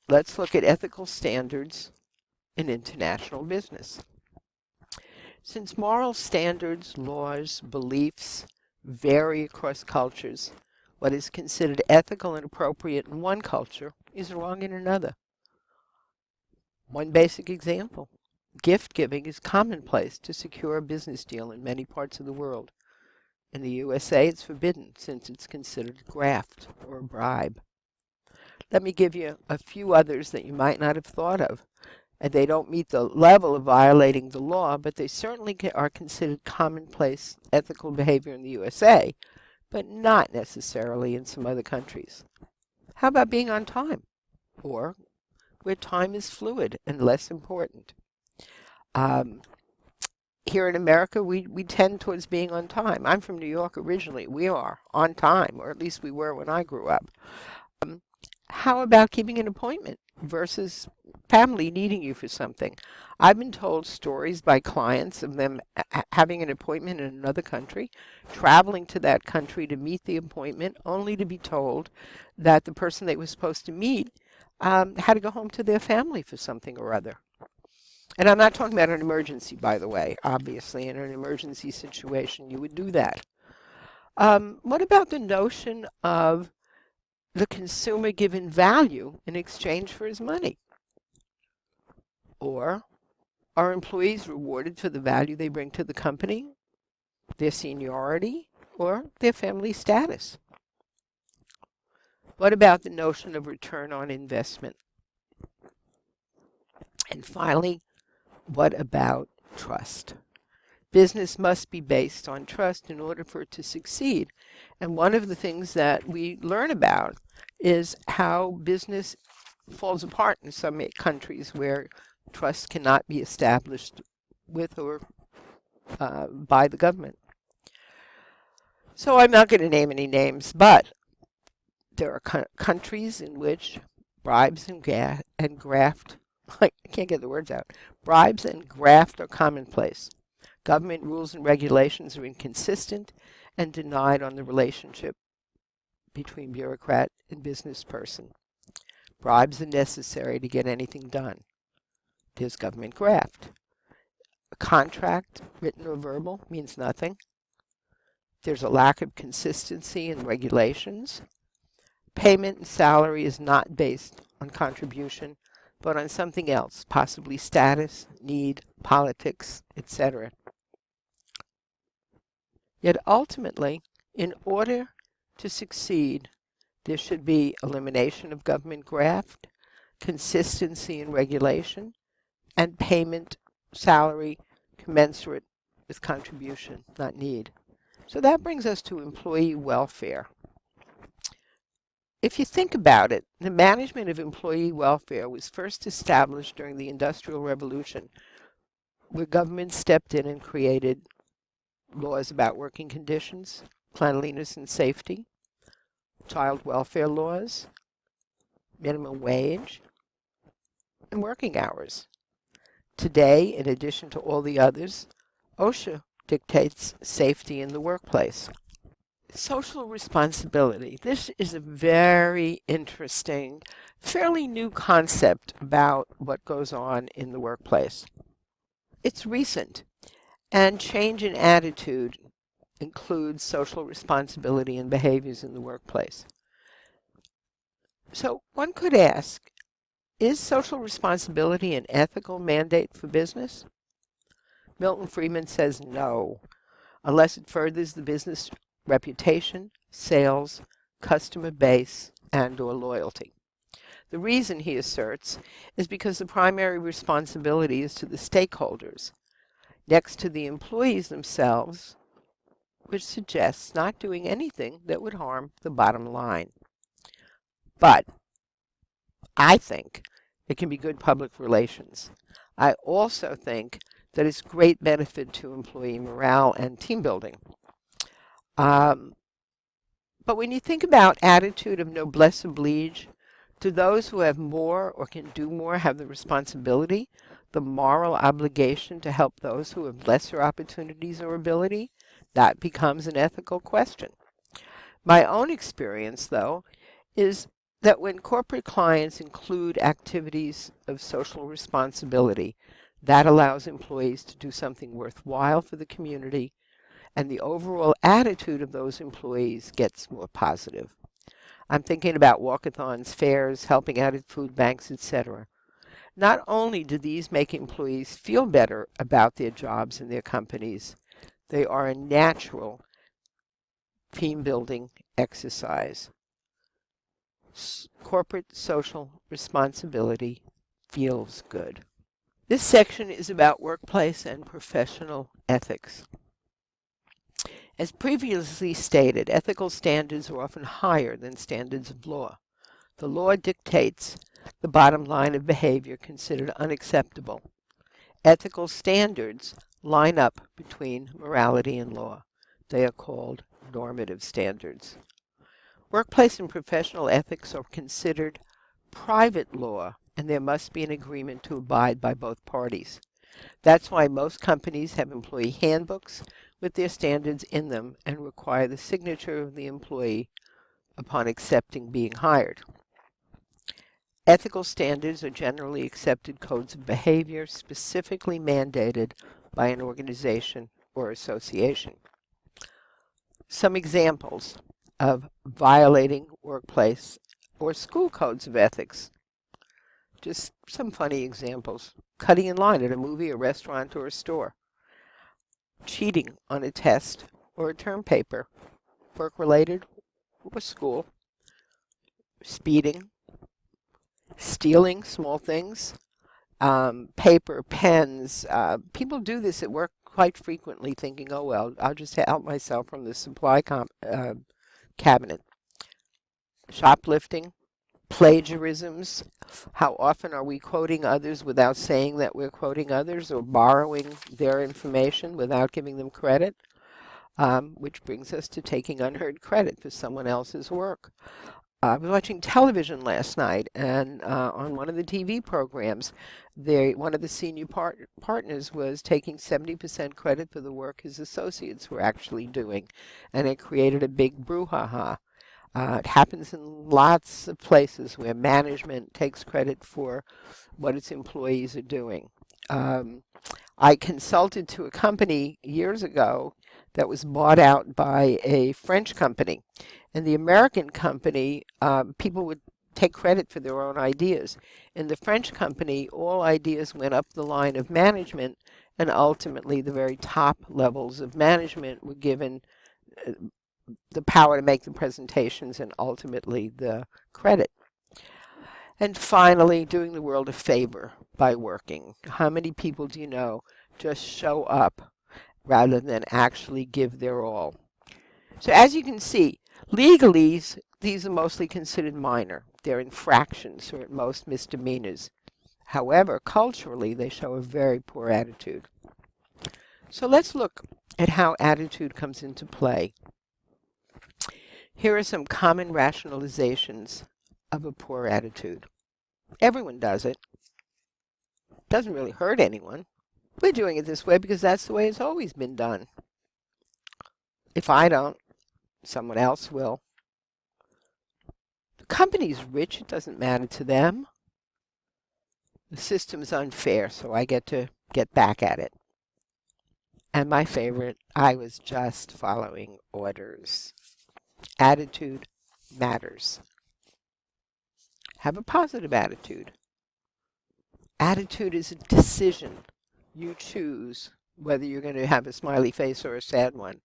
let's look at ethical standards in international business. Since moral standards, laws, beliefs vary across cultures, what is considered ethical and appropriate in one culture is wrong in another. One basic example. Gift giving is commonplace to secure a business deal in many parts of the world. In the USA, it's forbidden since it's considered graft or a bribe. Let me give you a few others that you might not have thought of. And they don't meet the level of violating the law, but they certainly are considered commonplace ethical behavior in the USA, but not necessarily in some other countries. How about being on time? Or where time is fluid and less important. Here in America, we tend towards being on time. I'm from New York originally. We are on time, or at least we were when I grew up. How about keeping an appointment versus family needing you for something? I've been told stories by clients of them having an appointment in another country, traveling to that country to meet the appointment, only to be told that the person they were supposed to meet had to go home to their family for something or other. And I'm not talking about an emergency, by the way. Obviously, in an emergency situation, you would do that. What about the notion of the consumer given value in exchange for his money? Or are employees rewarded for the value they bring to the company, their seniority, or their family status? What about the notion of return on investment? And finally, what about trust? Business must be based on trust in order for it to succeed. And one of the things that we learn about is how business falls apart in some countries where trust cannot be established with or by the government. So I'm not going to name any names, but there are countries in which bribes and graft, I can't get the words out, bribes and graft are commonplace. Government rules and regulations are inconsistent and denied on the relationship between bureaucrat and business person. Bribes are necessary to get anything done. There's government graft. A contract, written or verbal, means nothing. There's a lack of consistency in regulations. Payment and salary is not based on contribution, but on something else, possibly status, need, politics, etc. Yet ultimately, in order to succeed, there should be elimination of government graft, consistency in regulation, and payment salary commensurate with contribution, not need. So that brings us to employee welfare. If you think about it, the management of employee welfare was first established during the Industrial Revolution, where government stepped in and created laws about working conditions, cleanliness and safety, child welfare laws, minimum wage, and working hours. Today, in addition to all the others, OSHA dictates safety in the workplace. Social responsibility. This is a very interesting, fairly new concept about what goes on in the workplace. It's recent, and change in attitude includes social responsibility and behaviors in the workplace. So one could ask, is social responsibility an ethical mandate for business? Milton Friedman says no, unless it furthers the business reputation, sales, customer base, and/or loyalty. The reason, he asserts, is because the primary responsibility is to the stakeholders, next to the employees themselves, which suggests not doing anything that would harm the bottom line. But I think it can be good public relations. I also think that it's great benefit to employee morale and team building. But when you think about attitude of noblesse oblige, do those who have more or can do more have the responsibility, the moral obligation to help those who have lesser opportunities or ability? That becomes an ethical question. My own experience, though, is that when corporate clients include activities of social responsibility, that allows employees to do something worthwhile for the community, and the overall attitude of those employees gets more positive. I'm thinking about walkathons, fairs, helping out at food banks, etc. Not only do these make employees feel better about their jobs and their companies, they are a natural team-building exercise. Corporate social responsibility feels good. This section is about workplace and professional ethics. As previously stated, ethical standards are often higher than standards of law. The law dictates the bottom line of behavior considered unacceptable. Ethical standards line up between morality and law. They are called normative standards. Workplace and professional ethics are considered private law, and there must be an agreement to abide by both parties. That's why most companies have employee handbooks with their standards in them and require the signature of the employee upon accepting being hired. Ethical standards are generally accepted codes of behavior specifically mandated by an organization or association. Some examples of violating workplace or school codes of ethics. Just some funny examples. Cutting in line at a movie, a restaurant, or a store. Cheating on a test or a term paper, work-related or school. Speeding. Stealing small things. Paper, pens. People do this at work quite frequently, thinking, oh well, I'll just help myself from the supply cabinet. Shoplifting. Plagiarisms. How often are we quoting others without saying that we're quoting others, or borrowing their information without giving them credit? Which brings us to taking unheard credit for someone else's work. I was watching television last night, and on one of the TV programs, one of the senior partners was taking 70% credit for the work his associates were actually doing, and it created a big brouhaha. It happens in lots of places where management takes credit for what its employees are doing. I consulted to a company years ago that was bought out by a French company. And the American company, people would take credit for their own ideas. In the French company, all ideas went up the line of management, and ultimately the very top levels of management were given the power to make the presentations and ultimately the credit. And finally, doing the world a favor by working. How many people do you know just show up rather than actually give their all? So as you can see, legally, these are mostly considered minor. They're infractions or at most misdemeanors. However, culturally, they show a very poor attitude. So let's look at how attitude comes into play. Here are some common rationalizations of a poor attitude. Everyone does it. Doesn't really hurt anyone. We're doing it this way because that's the way it's always been done. If I don't, someone else will. The company's rich, it doesn't matter to them. The system's unfair, so I get to get back at it. And my favorite, I was just following orders. Attitude matters. Have a positive attitude. Attitude is a decision. You choose whether you're going to have a smiley face or a sad one.